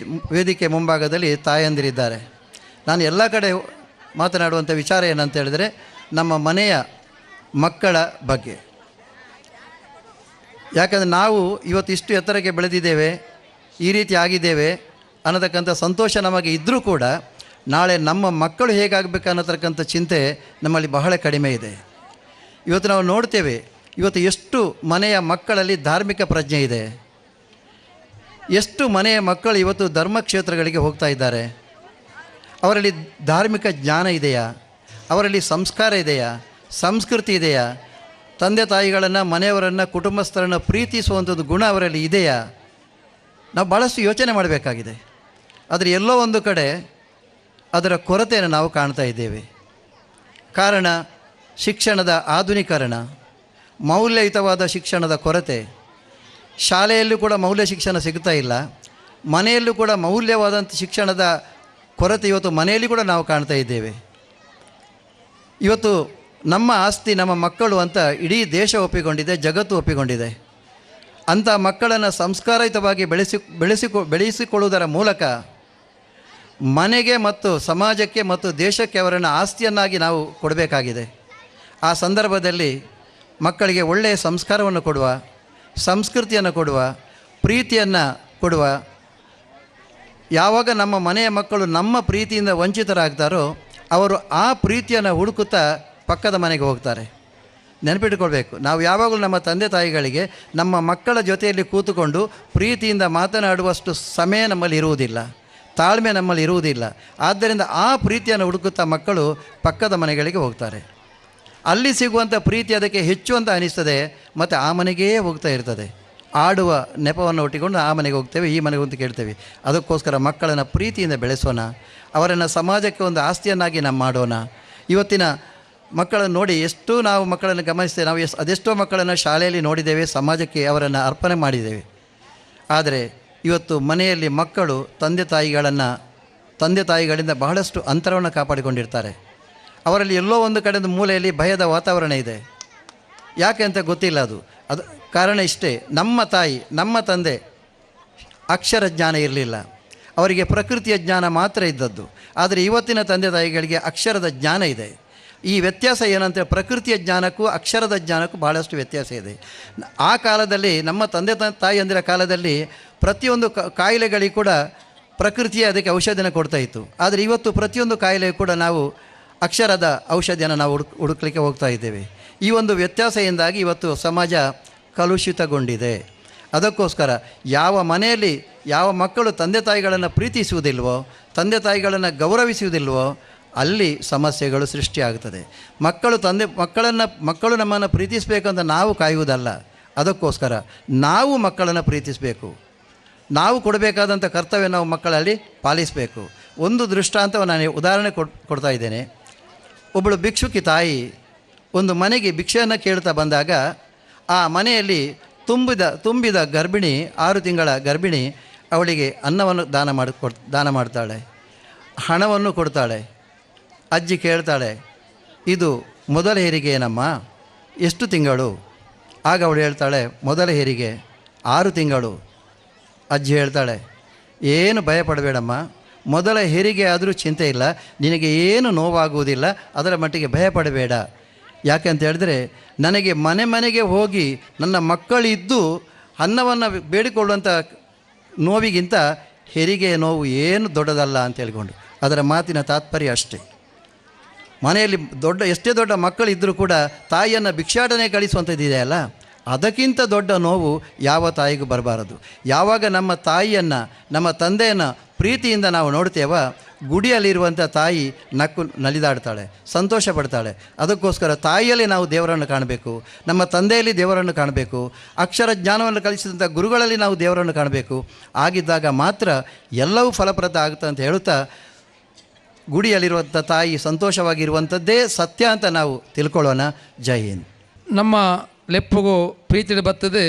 ವೇದಿಕೆ ಮುಂಭಾಗದಲ್ಲಿ ತಾಯಂದಿರಿದ್ದಾರೆ. ನಾನು ಎಲ್ಲ ಕಡೆ ಮಾತನಾಡುವಂಥ ವಿಚಾರ ಏನಂತ ಹೇಳಿದರೆ ನಮ್ಮ ಮನೆಯ ಮಕ್ಕಳ ಬಗ್ಗೆ. ಯಾಕಂದರೆ ನಾವು ಇವತ್ತು ಇಷ್ಟು ಎತ್ತರಕ್ಕೆ ಬೆಳೆದಿದ್ದೇವೆ, ಈ ರೀತಿ ಆಗಿದ್ದೇವೆ ಅನ್ನತಕ್ಕಂಥ ಸಂತೋಷ ನಮಗೆ ಇದ್ದರೂ ಕೂಡ ನಾಳೆ ನಮ್ಮ ಮಕ್ಕಳು ಹೇಗಾಗಬೇಕು ಅನ್ನತಕ್ಕಂಥ ಚಿಂತೆ ನಮ್ಮಲ್ಲಿ ಬಹಳ ಕಡಿಮೆ ಇದೆ. ಇವತ್ತು ನಾವು ನೋಡ್ತೇವೆ, ಇವತ್ತು ಎಷ್ಟು ಮನೆಯ ಮಕ್ಕಳಲ್ಲಿ ಧಾರ್ಮಿಕ ಪ್ರಜ್ಞೆ ಇದೆ, ಎಷ್ಟು ಮನೆಯ ಮಕ್ಕಳು ಇವತ್ತು ಧರ್ಮಕ್ಷೇತ್ರಗಳಿಗೆ ಹೋಗ್ತಾ ಇದ್ದಾರೆ. ಅವರಲ್ಲಿ ಧಾರ್ಮಿಕ ಜ್ಞಾನ ಇದೆಯಾ, ಅವರಲ್ಲಿ ಸಂಸ್ಕಾರ ಇದೆಯಾ, ಸಂಸ್ಕೃತಿ ಇದೆಯಾ, ತಂದೆ ತಾಯಿಗಳನ್ನು, ಮನೆಯವರನ್ನು, ಕುಟುಂಬಸ್ಥರನ್ನು ಪ್ರೀತಿಸುವಂಥದ್ದು ಗುಣ ಅವರಲ್ಲಿ ಇದೆಯಾ? ನಾವು ಭಾಳಷ್ಟು ಯೋಚನೆ ಮಾಡಬೇಕಾಗಿದೆ. ಆದರೆ ಎಲ್ಲೋ ಒಂದು ಕಡೆ ಅದರ ಕೊರತೆಯನ್ನು ನಾವು ಕಾಣ್ತಾ ಇದ್ದೇವೆ. ಕಾರಣ ಶಿಕ್ಷಣದ ಆಧುನೀಕರಣ, ಮೌಲ್ಯಯುತವಾದ ಶಿಕ್ಷಣದ ಕೊರತೆ. ಶಾಲೆಯಲ್ಲೂ ಕೂಡ ಮೌಲ್ಯ ಶಿಕ್ಷಣ ಸಿಗ್ತಾ ಇಲ್ಲ, ಮನೆಯಲ್ಲೂ ಕೂಡ ಮೌಲ್ಯವಾದಂಥ ಶಿಕ್ಷಣದ ಕೊರತೆ ಇವತ್ತು ಮನೆಯಲ್ಲಿ ಕೂಡ ನಾವು ಕಾಣ್ತಾ ಇದ್ದೇವೆ. ಇವತ್ತು ನಮ್ಮ ಆಸ್ತಿ ನಮ್ಮ ಮಕ್ಕಳು ಅಂತ ಇಡೀ ದೇಶ ಒಪ್ಪಿಕೊಂಡಿದೆ, ಜಗತ್ತು ಒಪ್ಪಿಕೊಂಡಿದೆ. ಅಂಥ ಮಕ್ಕಳನ್ನು ಸಂಸ್ಕಾರಯುತವಾಗಿ ಬೆಳೆಸಿಕೊಳ್ಳುವುದರ ಮೂಲಕ ಮನೆಗೆ ಮತ್ತು ಸಮಾಜಕ್ಕೆ ಮತ್ತು ದೇಶಕ್ಕೆ ಅವರನ್ನು ಆಸ್ತಿಯನ್ನಾಗಿ ನಾವು ಕೊಡಬೇಕಾಗಿದೆ. ಆ ಸಂದರ್ಭದಲ್ಲಿ ಮಕ್ಕಳಿಗೆ ಒಳ್ಳೆಯ ಸಂಸ್ಕಾರವನ್ನು ಕೊಡುವ, ಸಂಸ್ಕೃತಿಯನ್ನು ಕೊಡುವ, ಪ್ರೀತಿಯನ್ನು ಕೊಡುವ. ಯಾವಾಗ ನಮ್ಮ ಮನೆಯ ಮಕ್ಕಳು ನಮ್ಮ ಪ್ರೀತಿಯಿಂದ ವಂಚಿತರಾಗ್ತಾರೋ ಅವರು ಆ ಪ್ರೀತಿಯನ್ನು ಹುಡುಕುತ್ತಾ ಪಕ್ಕದ ಮನೆಗೆ ಹೋಗ್ತಾರೆ. ನೆನಪಿಟ್ಟುಕೊಳ್ಬೇಕು, ನಾವು ಯಾವಾಗಲೂ ನಮ್ಮ ತಂದೆ ತಾಯಿಗಳಿಗೆ ನಮ್ಮ ಮಕ್ಕಳ ಜೊತೆಯಲ್ಲಿ ಕೂತುಕೊಂಡು ಪ್ರೀತಿಯಿಂದ ಮಾತನಾಡುವಷ್ಟು ಸಮಯ ನಮ್ಮಲ್ಲಿ ಇರುವುದಿಲ್ಲ, ತಾಳ್ಮೆ ನಮ್ಮಲ್ಲಿ ಇರುವುದಿಲ್ಲ. ಆದ್ದರಿಂದ ಆ ಪ್ರೀತಿಯನ್ನು ಹುಡುಕುತ್ತಾ ಮಕ್ಕಳು ಪಕ್ಕದ ಮನೆಗಳಿಗೆ ಹೋಗ್ತಾರೆ. ಅಲ್ಲಿ ಸಿಗುವಂಥ ಪ್ರೀತಿ ಅದಕ್ಕೆ ಹೆಚ್ಚು ಅಂತ ಅನಿಸ್ತದೆ, ಮತ್ತು ಆ ಮನೆಗೇ ಹೋಗ್ತಾ ಇರ್ತದೆ. ಆಡುವ ನೆಪವನ್ನು ಒಟ್ಟಿಕೊಂಡು ಆ ಮನೆಗೆ ಹೋಗ್ತೇವೆ, ಈ ಮನೆಗೆ ಅಂತ ಕೇಳ್ತೇವೆ. ಅದಕ್ಕೋಸ್ಕರ ಮಕ್ಕಳನ್ನು ಪ್ರೀತಿಯಿಂದ ಬೆಳೆಸೋಣ, ಅವರನ್ನು ಸಮಾಜಕ್ಕೆ ಒಂದು ಆಸ್ತಿಯನ್ನಾಗಿ ನಾವು ಮಾಡೋಣ. ಇವತ್ತಿನ ಮಕ್ಕಳನ್ನು ನೋಡಿ ಎಷ್ಟು ನಾವು ಮಕ್ಕಳನ್ನು ಗಮನಿಸ್ತೇವೆ. ನಾವು ಅದೆಷ್ಟೋ ಮಕ್ಕಳನ್ನು ಶಾಲೆಯಲ್ಲಿ ನೋಡಿದ್ದೇವೆ, ಸಮಾಜಕ್ಕೆ ಅವರನ್ನು ಅರ್ಪಣೆ ಮಾಡಿದ್ದೇವೆ. ಆದರೆ ಇವತ್ತು ಮನೆಯಲ್ಲಿ ಮಕ್ಕಳು ತಂದೆ ತಾಯಿಗಳಿಂದ ಬಹಳಷ್ಟು ಅಂತರವನ್ನು ಕಾಪಾಡಿಕೊಂಡಿರ್ತಾರೆ. ಅವರಲ್ಲಿ ಎಲ್ಲೋ ಒಂದು ಕಡೆಯಿಂದ ಮೂಲೆಯಲ್ಲಿ ಭಯದ ವಾತಾವರಣ ಇದೆ. ಯಾಕೆ ಅಂತ ಗೊತ್ತಿಲ್ಲ. ಅದು ಕಾರಣ ಇಷ್ಟೇ, ನಮ್ಮ ತಾಯಿ ನಮ್ಮ ತಂದೆ ಅಕ್ಷರ ಜ್ಞಾನ ಇರಲಿಲ್ಲ, ಅವರಿಗೆ ಪ್ರಕೃತಿಯ ಜ್ಞಾನ ಮಾತ್ರ ಇದ್ದದ್ದು. ಆದರೆ ಇವತ್ತಿನ ತಂದೆ ತಾಯಿಗಳಿಗೆ ಅಕ್ಷರದ ಜ್ಞಾನ ಇದೆ. ಈ ವ್ಯತ್ಯಾಸ ಏನಂತೇಳಿ ಪ್ರಕೃತಿಯ ಜ್ಞಾನಕ್ಕೂ ಅಕ್ಷರದ ಜ್ಞಾನಕ್ಕೂ ಭಾಳಷ್ಟು ವ್ಯತ್ಯಾಸ ಇದೆ. ಆ ಕಾಲದಲ್ಲಿ ನಮ್ಮ ತಂದೆ ತಾಯಿಯಂದಿರ ಕಾಲದಲ್ಲಿ ಪ್ರತಿಯೊಂದು ಕಾಯಿಲೆಗಳಿಗೆ ಕೂಡ ಪ್ರಕೃತಿಯೇ ಅದಕ್ಕೆ ಔಷಧಿನ ಕೊಡ್ತಾಯಿತ್ತು. ಆದರೆ ಇವತ್ತು ಪ್ರತಿಯೊಂದು ಕಾಯಿಲೆಗೂ ಕೂಡ ನಾವು ಅಕ್ಷರದ ಔಷಧಿಯನ್ನು ನಾವು ಹುಡುಕ್ಲಿಕ್ಕೆ ಹೋಗ್ತಾ ಇದ್ದೇವೆ. ಈ ಒಂದು ವ್ಯತ್ಯಾಸದಿಂದಾಗಿ ಇವತ್ತು ಸಮಾಜ ಕಲುಷಿತಗೊಂಡಿದೆ. ಅದಕ್ಕೋಸ್ಕರ ಯಾವ ಮನೆಯಲ್ಲಿ ಯಾವ ಮಕ್ಕಳು ತಂದೆ ತಾಯಿಗಳನ್ನು ಪ್ರೀತಿಸುವುದಿಲ್ವೋ, ತಂದೆ ತಾಯಿಗಳನ್ನು ಗೌರವಿಸುವುದಿಲ್ವೋ, ಅಲ್ಲಿ ಸಮಸ್ಯೆಗಳು ಸೃಷ್ಟಿಯಾಗುತ್ತದೆ. ಮಕ್ಕಳು ನಮ್ಮನ್ನು ಪ್ರೀತಿಸಬೇಕಂತ ನಾವು ಕಾಯುವುದಲ್ಲ. ಅದಕ್ಕೋಸ್ಕರ ನಾವು ಮಕ್ಕಳನ್ನು ಪ್ರೀತಿಸಬೇಕು. ನಾವು ಕೊಡಬೇಕಾದಂಥ ಕರ್ತವ್ಯ ನಾವು ಮಕ್ಕಳಲ್ಲಿ ಪಾಲಿಸಬೇಕು. ಒಂದು ದೃಷ್ಟಾಂತವನ್ನು ನಾನು ಉದಾಹರಣೆ ಕೊಡ್ತಾ ಇದ್ದೇನೆ. ಒಬ್ಬಳು ಭಿಕ್ಷುಕಿ ತಾಯಿ ಒಂದು ಮನೆಗೆ ಭಿಕ್ಷೆಯನ್ನು ಕೇಳ್ತಾ ಬಂದಾಗ ಆ ಮನೆಯಲ್ಲಿ ತುಂಬಿದ ಗರ್ಭಿಣಿ, 6 ತಿಂಗಳ ಗರ್ಭಿಣಿ, ಅವಳಿಗೆ ಅನ್ನವನ್ನು ದಾನ ಮಾಡ್ತಾಳೆ, ಹಣವನ್ನು ಕೊಡ್ತಾಳೆ. ಅಜ್ಜಿ ಕೇಳ್ತಾಳೆ, ಇದು ಮೊದಲ ಹೆರಿಗೆ ಏನಮ್ಮ, ಎಷ್ಟು ತಿಂಗಳು? ಆಗ ಅವಳು ಹೇಳ್ತಾಳೆ, ಮೊದಲ ಹೆರಿಗೆ 6 ತಿಂಗಳು. ಅಜ್ಜಿ ಹೇಳ್ತಾಳೆ, ಏನು ಭಯಪಡಬೇಡಮ್ಮ, ಮೊದಲ ಹೆರಿಗೆ ಆದರೂ ಚಿಂತೆ ಇಲ್ಲ, ನಿನಗೆ ಏನು ನೋವಾಗುವುದಿಲ್ಲ, ಅದರ ಮಟ್ಟಿಗೆ ಭಯಪಡಬೇಡ. ಯಾಕೆ ಅಂತ ಹೇಳಿದ್ರೆ, ನನಗೆ ಮನೆಗೆ ಹೋಗಿ ನನ್ನ ಮಕ್ಕಳಿದ್ದು ಅನ್ನವನ್ನು ಬೇಡಿಕೊಳ್ಳುವಂಥ ನೋವಿಗಿಂತ ಹೆರಿಗೆಯ ನೋವು ಏನು ದೊಡ್ಡದಲ್ಲ ಅಂತ ಹೇಳ್ಕೊಂಡು, ಅದರ ಮಾತಿನ ತಾತ್ಪರ್ಯ ಅಷ್ಟೇ. ಮನೆಯಲ್ಲಿ ಎಷ್ಟೇ ದೊಡ್ಡ ಮಕ್ಕಳಿದ್ದರೂ ಕೂಡ ತಾಯಿಯನ್ನು ಭಿಕ್ಷಾಟನೆ ಕಳಿಸುವಂಥದ್ದಿದೆಯಲ್ಲ, ಅದಕ್ಕಿಂತ ದೊಡ್ಡ ನೋವು ಯಾವ ತಾಯಿಗೂ ಬರಬಾರದು. ಯಾವಾಗ ನಮ್ಮ ತಾಯಿಯನ್ನು, ನಮ್ಮ ತಂದೆಯನ್ನು ಪ್ರೀತಿಯಿಂದ ನಾವು ನೋಡ್ತೇವ, ಗುಡಿಯಲ್ಲಿರುವಂಥ ತಾಯಿ ನಲಿದಾಡ್ತಾಳೆ, ಸಂತೋಷ ಪಡ್ತಾಳೆ. ಅದಕ್ಕೋಸ್ಕರ ತಾಯಿಯಲ್ಲಿ ನಾವು ದೇವರನ್ನು ಕಾಣಬೇಕು, ನಮ್ಮ ತಂದೆಯಲ್ಲಿ ದೇವರನ್ನು ಕಾಣಬೇಕು, ಅಕ್ಷರ ಜ್ಞಾನವನ್ನು ಕಲಿಸಿದಂಥ ಗುರುಗಳಲ್ಲಿ ನಾವು ದೇವರನ್ನು ಕಾಣಬೇಕು. ಆಗಿದ್ದಾಗ ಮಾತ್ರ ಎಲ್ಲವೂ ಫಲಪ್ರದ ಆಗುತ್ತೆ ಅಂತ ಹೇಳುತ್ತಾ, ಗುಡಿಯಲ್ಲಿರುವಂಥ ತಾಯಿ ಸಂತೋಷವಾಗಿರುವಂಥದ್ದೇ ಸತ್ಯ ಅಂತ ನಾವು ತಿಳ್ಕೊಳ್ಳೋಣ. ಜೈ ಹಿಂದ್. ನಮ್ಮ ಲೆಪ್ಪುಗು ಪ್ರೀತಿ ಬರ್ತದೆ.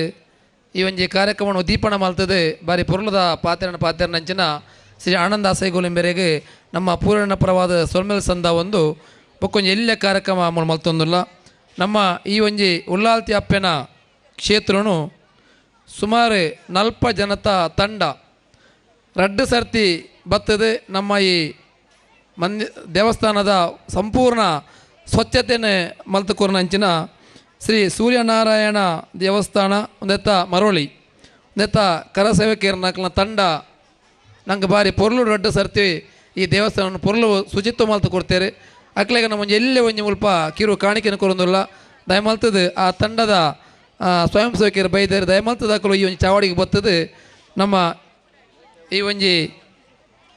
ಈ ಒಂಜಿ ಕಾರ್ಯಕ್ರಮವನ್ನು ಉದ್ದೀಪನ ಮಾಡ್ತದೆ. ಬಾರಿ ಪೊರ್ಲದ ಪಾತೆರನಂಚಿನ ಶ್ರೀ ಆನಂದ ಆಸೈಗೋಲೆಂಬೆರೆಗೆ ನಮ್ಮ ಪೂರ್ಣ ಪರವಾದ ಸೊಲ್ಮೆಲ್ ಸಂದ ಒಂದು ಬೊಕ್ಕೊಂಜಿ ಎಲ್ಲ ಕಾರ್ಯಕ್ರಮ ಮಲ್ತೊಂದುಲ್ಲ. ನಮ್ಮ ಈ ಒಂಜಿ ಉಲ್ಲಾಲ್ತಿ ಅಪ್ಪೆನ ಕ್ಷೇತ್ರನು ಸುಮಾರು 40 ಜನತ ತಂಡ ರಡ್ಡು ಸರ್ತಿ ಬರ್ತದೆ. ನಮ್ಮ ಈ ದೇವಸ್ಥಾನದ ಸಂಪೂರ್ಣ ಸ್ವಚ್ಛತೆಯನ್ನು ಮಲ್ತುಕೊರ್ನಂಚಿನ ಶ್ರೀ ಸೂರ್ಯನಾರಾಯಣ ದೇವಸ್ಥಾನ ಒಂದೆತ್ತ ಮರೋಳಿ ಒಂದೆತ್ತ ಕರಸೇವಕೇರ್ನ ತಂಡ ನಂಗೆ ಬಾರಿ ಪೊರ್ಲು ರಡ್ಡು ಸರ್ತಿ ಈ ದೇವಸ್ಥಾನವನ್ನು ಪೊರ್ಲು ಶುಚಿತ್ವ ಮಲ್ತು ಕೊಡ್ತೇವೆ. ಅಕ್ಲೆಗೆ ನಮ್ಮ ಎಲ್ಲೇ ಒಂಜಿ ಮುಲ್ಪ ಕಿರು ಕಾಣಿಕೆಯನ್ನು ಕೊರೊಂದಿಲ್ಲ. ದಯಮಲ್ತದ ಆ ತಂಡದ ಸ್ವಯಂ ಸೇವಕರು ಬೈದಾರೆ, ದಯಮಲ್ತದ ಹಾಕಲು ಈ ಒಂಜಿ ಚಾವಡಿಗೆ ಬರ್ತದೆ. ನಮ್ಮ ಈ ಒಂಜಿ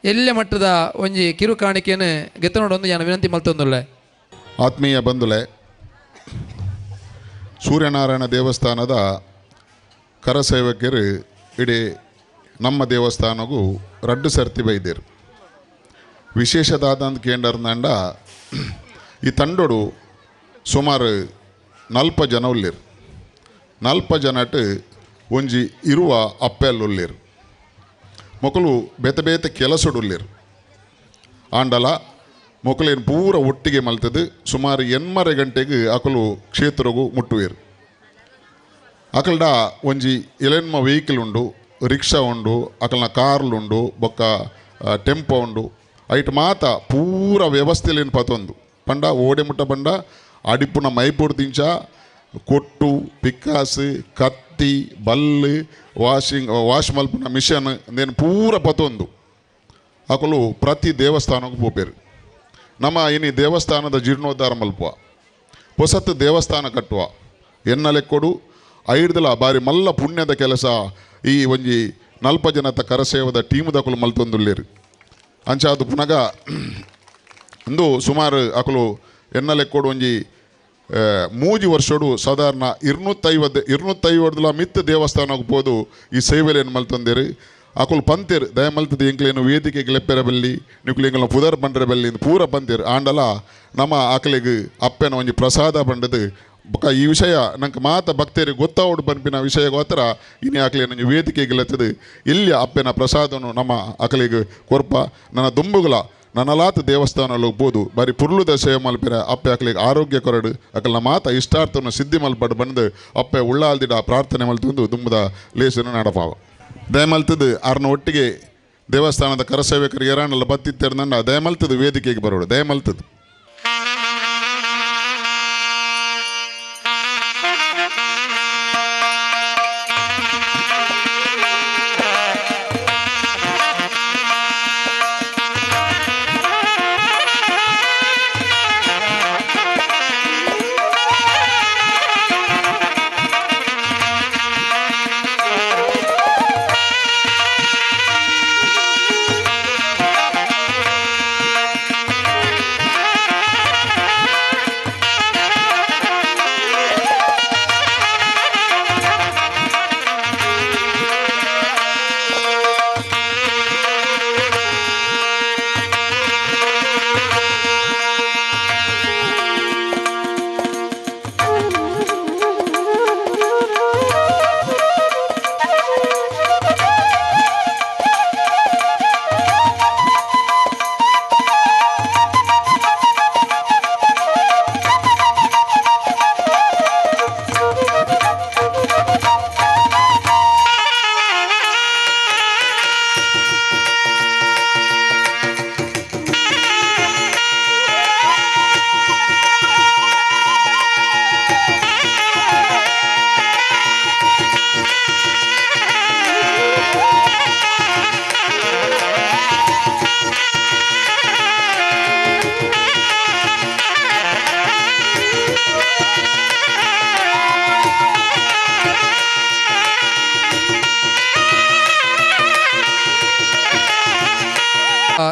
ಎಲ್ಲೆ ಮಟ್ಟದ ಒಂಜಿ ಕಿರು ಕಾಣಿಕೆಯನ್ನು ಗೆತ್ತು ನೋಡೊಂದು ನಾನು ವಿನಂತಿ ಮಲ್ತೊಂದುಲ್ಲ. ಆತ್ಮೀಯ ಬಂಧುಲೆ, ಸೂರ್ಯನಾರಾಯಣ ದೇವಸ್ಥಾನದ ಕರಸೇವಕರು ಇಡೀ ನಮ್ಮ ದೇವಸ್ಥಾನಗೂ ರಡ್ಡು ಸರ್ತಿ ಬೈದೇರು. ವಿಶೇಷದಾದಂತ ಕೇಂದ್ರಂಡ ಈ ತಂಡೋಡು ಸುಮಾರು 40 ಜನ ಉಳ್ಳೇರು. 40 ಜನಟ್ಟು ಒಂಜಿ ಇರುವ ಅಪ್ಪೆಲ್ಲ ಉಳ್ಳೇರು. ಮೊಕಲು ಬೇತೆ ಬೇತೆ ಕೆಲಸಡು ಉಳ್ಳೇರು. ಆಂಡಲ ಮೊಕಲೇನು ಪೂರ ಒಟ್ಟಿಗೆ ಮಲ್ತದ್ದು ಸುಮಾರು 8:30 ಗಂಟೆಗೆ ಅಕಲು ಕ್ಷೇತ್ರಗೂ ಮುಟ್ಟುವೇರು. ಅಕಲ್ಡ ಒಂಜಿ ಎಲೆನ್ಮ ವೆಹಿಕಲ್ ಉಂಡು, ರಿಕ್ಷಾ ಉಂಡು, ಅಕಲ್ನ ಕಾರ್ಲುಂಡು, ಬೊಕ್ಕ ಟೆಂಪೋ ಉಂಡು. ಐಟ್ ಮಾತ ಪೂರ ವ್ಯವಸ್ಥೆಲೇನು ಪತೊಂದು ಪಂಡ ಓಡೆ ಮುಟ್ಟ ಪಂಡ ಅಡಿಪುನ ಮೈಪೂರ್ ದಿಂಚ ಕೊಟ್ಟು ಪಿಕ್ಕಾಸು ಕತ್ತಿ ಬಲ್ಲು ವಾಶ್ ಮಲ್ಪುನ ಮಿಷನ್ ಅಂದೇನು ಪೂರ ಪತೊಂದು ಅಕಲು ಪ್ರತಿ ದೇವಸ್ಥಾನಕ್ಕೂ ಪೋಪೇರು. ನಮ್ಮ ಇನಿ ದೇವಸ್ಥಾನದ ಜೀರ್ಣೋದ್ಧಾರ ಮಲ್ಪುವ, ಹೊಸತ್ತು ದೇವಸ್ಥಾನ ಕಟ್ಟುವ ಎನ್ನಲೆಕ್ಕೊಡು 5 ಬಾರಿ ಮಲ್ಲ ಪುಣ್ಯದ ಕೆಲಸ ಈ ಒಂಜಿ 40 ಜನತ ಕರಸೇವದ ಟೀಮ್ದಕಲು ಮಲ್ತೊಂದುಲ್ಲೇರು. ಅಂಚಾದು ಪುನಗ ಇಂದು ಸುಮಾರು ಅಕಲು ಎನ್ನಲೆಕ್ಕೊಡು ಒಂಜಿ 3 ವರ್ಷಡು ಸಾಧಾರಣ 250 ಮಿತ್ತು ದೇವಸ್ಥಾನಕ್ಕೆ ಹೋದು ಈ ಸೇವೆಲೇನು ಮಲ್ತೊಂದೇರು. ಅಕುಲು ಪಂತೇರು ದಯಮಲ್ತದ ಎಂಕ್ಲೇನು ವೇದಿಕೆಗೆ ಲೆಪ್ಪೆರ ಬಲ್ಲಿ ನಿಕ್ಲೆಂಗಳ ಪುದರ್ ಬಂಡ್ರೆ ಬಲ್ಲಿ ಪೂರ ಪಂತೇರು. ಆಂಡಲ ನಮ್ಮ ಆಕಲಿಗೆ ಅಪ್ಪೆನ ಒಂಜಿ ಪ್ರಸಾದ ಬಂಡದು ಬೊಕ್ಕ ಈ ವಿಷಯ ನಂಗೆ ಮಾತ ಭಕ್ತರಿಗೆ ಗೊತ್ತಾವಡು ಪಂಪಿನ ವಿಷಯ ಗೋತ್ರ ಇನ್ನು ಆಕಲೇನು ವೇದಿಕೆಗೆ ಲೆತ್ತದು ಇಲ್ಲಿ ಅಪ್ಪೆನ ಪ್ರಸಾದನು ನಮ್ಮ ಆಕಲಿಗೆ ಕೊರ್ಪ ನನ್ನ ದುಂಬುಗಳ ನನ್ನಲಾತ ದೇವಸ್ಥಾನದಲ್ಲಿ ಹೋಗ್ಬೋದು ಬಾರಿ ಪುರ್ಲುದ ಸೇವೆ ಮಲ್ಪಿರ ಅಪ್ಪೆ ಆಕಲಿಗೆ ಆರೋಗ್ಯ ಕೊರಡು ಅಕಲ್ನ ಮಾತ ಇಷ್ಟಾರ್ಥವನ್ನು ಸಿದ್ಧಿ ಮಲ್ಪಡು ಬಂದು ಅಪ್ಪೆ ಉಳ್ಳಾಲ್ದಿಡ ಪ್ರಾರ್ಥನೆ ಮಲ್ತೊಂದು ದುಂಬದ ಲೇಸನ್ನು ನಡಪಾವ ದಯಮಲ್ತದ್ದು ಅರ್ನ ಒಟ್ಟಿಗೆ ದೇವಸ್ಥಾನದ ಕರಸೇವಕರಿಗೆ ಏರಾಣಲ್ಲ ಬತ್ತಿತ್ತೇರ್ದಂಡ ದಯಮಲ್ತದ್ದು ವೇದಿಕೆಗೆ ಬರೋಡು ದಯಮಲ್ತದ್ದು.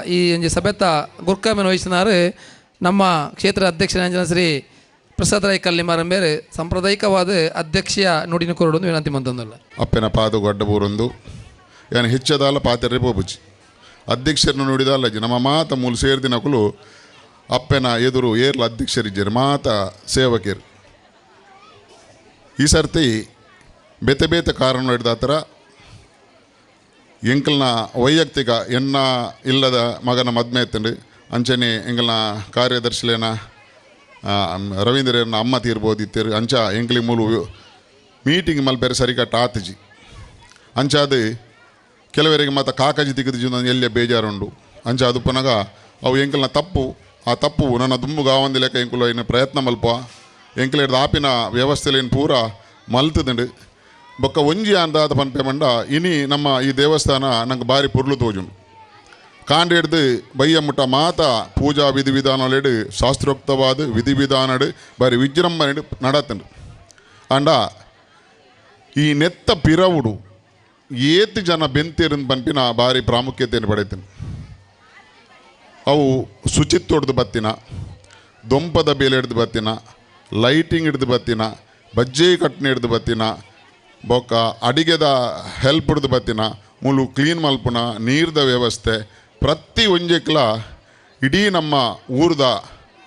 ಈ ಒಂಜಿ ಸಭೆತ ಗುರ್ಕಾಮೆನ್ ವಹಿಸಿನಾರು ನಮ್ಮ ಕ್ಷೇತ್ರ ಅಧ್ಯಕ್ಷ ಶ್ರೀ ಪ್ರಸಾದ್ ರೈ ಕಲ್ಲಿಮಾರ ಬೇರೆ ಸಾಂಪ್ರದಾಯಿಕವಾದ ಅಧ್ಯಕ್ಷೀಯ ನುಡಿನ ಕೊರಡು ವಿನಂತಿ ಮಂತಂದಲ್ಲ ಅಪ್ಪೆನ ಪಾದು ಗಡ್ಡ ಬೂರೊಂದು ಏನು ಹೆಚ್ಚದಾಲ ಪಾತೆರ್ರೆ ಪೋಪುಜಿ ಅಧ್ಯಕ್ಷರನ್ನು ನೋಡಿದಲ್ಲ ನಮ್ಮ ಮಾತ ಮೂಲ ಸೇರ್ದಿನಕುಲು ಅಪ್ಪೆನ ಎದುರು ಏರ್ಲ ಅಧ್ಯಕ್ಷರಿದ್ದಾರೆ ಮಾತ ಸೇವಕರು ಈ ಸರ್ತಿ ಬೇತೆ ಬೇತೆ ಕಾರಣ ಹಿಡಿದ ಥರ ಎಂಕಲ್ನ ವೈಯಕ್ತಿಕ ಎನ್ನ ಇಲ್ಲದ ಮಗನ ಮದ್ಮೆ ಎತ್ತಂಡು ಅಂಚನೆ ಎಂಕಲ್ನ ಕಾರ್ಯದರ್ಶಿಲೇನ ರವೀಂದ್ರನ ಅಮ್ಮ ತೀರ್ಬೋದಿತ್ತೇರು ಅಂಚ ಎಂಕ್ಲಿ ಮೂಲು ಮೀಟಿಂಗ್ ಮಲ್ಪೇರೆ ಸರಿಕಟ್ಟ ಆತಜಿ ಅಂಚಾದು ಕೆಲವರಿಗೆ ಮತ್ತು ಕಾಕಜಿ ತಿಕ್ಕದ ಎಲ್ಲೇ ಬೇಜಾರುಂಡು ಅಂಚ ಅದು ಪುನಗ ಅವು ಎಂಕಲ್ನ ತಪ್ಪು ಆ ತಪ್ಪು ನನ್ನ ದುಂಬುಗ ಆವಂದಿ ಲೆಕ್ಕ ಎಂಕುಲು ಏನು ಪ್ರಯತ್ನ ಮಲ್ಪ ಎಂಕಲ್ ಹಿಡ್ದು ಆಪಿನ ವ್ಯವಸ್ಥೆಲೇನು ಪೂರ ಮಲ್ತದಂಡು ಬೊಕ್ಕ ಒಂಜಿ ಅಂದಾದ ಪನ್ಪೆ ಮಂಡ ಇನಿ ನಮ್ಮ ಈ ದೇವಸ್ಥಾನ ನಂಗೆ ಬಾರಿ ಪುರ್ಲು ತೋಜುಂಡು ಕಾಂಡ ಹಿಡ್ದು ಬಯ್ಯ ಮುಟ್ಟ ಮಾತ ಪೂಜಾ ವಿಧಿವಿಧಾನಲೆಡು ಶಾಸ್ತ್ರೋಕ್ತವಾದ ವಿಧಿವಿಧಾನಡು ಬಾರಿ ವಿಜೃಂಭಣೆ ನಡತಂಡು ಅಂಡ ಈ ನೆತ್ತ ಪಿರವುಡು ಏತು ಜನ ಬೆಂತಿರಂದು ಪನ್ಪಿನ ಭಾರಿ ಪ್ರಾಮುಖ್ಯತೆಯನ್ನು ಪಡೆತೀನಿ ಅವು ಶುಚಿತ್ವ ಹಿಡ್ದು ಬತ್ತಿನ ದೊಂಪದ ಬೇಲೆ ಹಿಡ್ದು ಬತ್ತಿನ ಲೈಟಿಂಗ್ ಹಿಡ್ದು ಬತ್ತಿನ ಬಜ್ಜೆ ಕಟ್ನೆ ಹಿಡ್ದು ಬತ್ತಿನ ಬೊಕ್ಕ ಅಡಿಗೆದ ಹೆಲ್ಪ್ ಹಿಡ್ದು ಬತ್ತಿನ ಮುಲು ಕ್ಲೀನ್ ಮಲ್ಪುನ ನೀರ್ದ ವ್ಯವಸ್ಥೆ ಪ್ರತಿ ಒಂಜೆಕ್ಲ ಇಡೀ ನಮ್ಮ ಊರ್ದ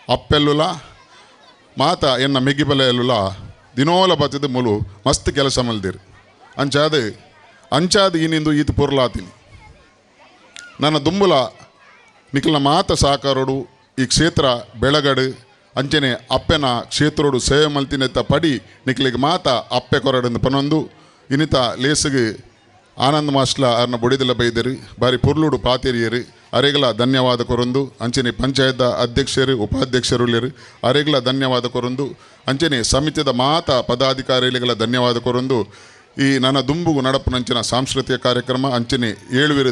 ಅಪ್ಪೆಲ್ಲುಲ ಮಾತ ಎನ್ನ ಮೆಗ್ಗಿಬಲೆಯಲ್ಲುಲ ದಿನೋಲ ಬತ್ತದ ಮುಲು ಮಸ್ತ್ ಕೆಲಸ ಮಲ್ದಿರು ಅಂಚಾದ ಈನಿಂದು ಈತ ಪುರ್ಲಾತೀನಿ ನನ್ನ ದುಂಬುಲ ನಿಖಲ್ನ ಮಾತ ಸಾಕಾರೋಡು ಈ ಕ್ಷೇತ್ರ ಬೆಳಗಡು ಅಂಚನೆ ಅಪ್ಪೆನ ಕ್ಷೇತ್ರೋಡು ಸೇವೆ ಮಲ್ತಿನೆತ್ತ ಪಡಿ ನಿಖಲಿಗೆ ಮಾತ ಅಪ್ಪೆ ಕೊರಡಂದು ಪನೊಂದು ಇನ್ನಿತ ಲೇಸಿಗೆ ಆನಂದ್ ಮಾಸ್ಟ್ಲ ಅವ್ರನ್ನ ಬೊಡಿದೆಲ್ಲ ಬೈದರು ಬಾರಿ ಪುರ್ಲುಡು ಪಾತೆರಿಯರು ಅರೆಗಲ ಧನ್ಯವಾದ ಕೊರೊಂದು ಅಂಚನೆ ಪಂಚಾಯತ್ ಅಧ್ಯಕ್ಷರು ಉಪಾಧ್ಯಕ್ಷರುಳ್ಯರು ಅರೆಗಲ ಧನ್ಯವಾದ ಕೊರೊಂದು ಅಂಚನೆ ಸಮಿತಿದ ಮಾತ ಪದಾಧಿಕಾರಿಗಳಿಗೆಲ್ಲ ಧನ್ಯವಾದ ಕೊರೊಂದು ಈ ನನ್ನ ದುಂಬುಗು ನಡಪುನಂಚಿನ ಸಾಂಸ್ಕೃತಿಕ ಕಾರ್ಯಕ್ರಮ ಅಂಚನೆ ಏಳುವಿರು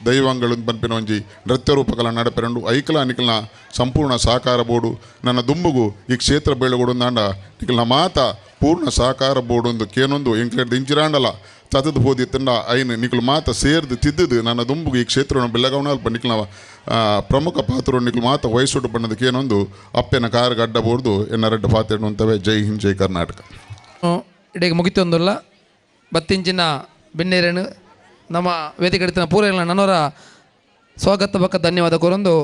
ದೈವಂಗಳು ಪನ್ಪಿನ ಒಂಜಿ ನೃತ್ಯ ರೂಪಕಲ ನಡಪೆರಂಡು ಐಕಲ ನಿಖಲ್ನ ಸಂಪೂರ್ಣ ಸಹಕಾರ ಬೋಡು ನನ್ನ ದುಂಬುಗು ಈ ಕ್ಷೇತ್ರ ಬೆಳಗೊಡುಂದಾಂಡ ನಿಖಲ್ನ ಮಾತ ಪೂರ್ಣ ಸಹಕಾರ ಬೋಡೊಂದು ಕೇನೊಂದು ಎಂಕ್ಲೆಡ್ದು ಇಂಚಿರಾಂಡಲ ತದದು ಹೋದಿತ್ತಂಡ ಐನು ನಿಖಲು ಮಾತ ಸೇರ್ದು ತಿದ್ದುದು ನನ್ನ ದುಂಬುಗು ಈ ಕ್ಷೇತ್ರವನ್ನು ಬೆಳಗವನಲ್ಪ ನಿಖಲ್ನ ಪ್ರಮುಖ ಪಾತ್ರ ನಿಖಲು ಮಾತ ವಯಸ್ಸುಡು ಬಣ್ಣದ ಕೇನೊಂದು ಅಪ್ಪೆನ ಕಾರ್ ಗಡ್ಡ ಬೋರ್ದು ಎನ್ನ ರೆಡ್ಡ ಪಾತ್ರೆಡು ಅಂತವೆ ಜೈ ಹಿಂದ್ ಜೈ ಕರ್ನಾಟಕ ಇಡೆಗೆ ಮುಗಿತೊಂದುಲ್ಲ ಬತ್ತಿಂಚಿನ ಬೆನ್ನೇರೇನು ನಮ್ಮ ವೇದಿಕೆ ಪೂರ ನನ್ನವರ ಸ್ವಾಗತ ಬಕ್ಕ ಧನ್ಯವಾದ ಕೋರೊಂದು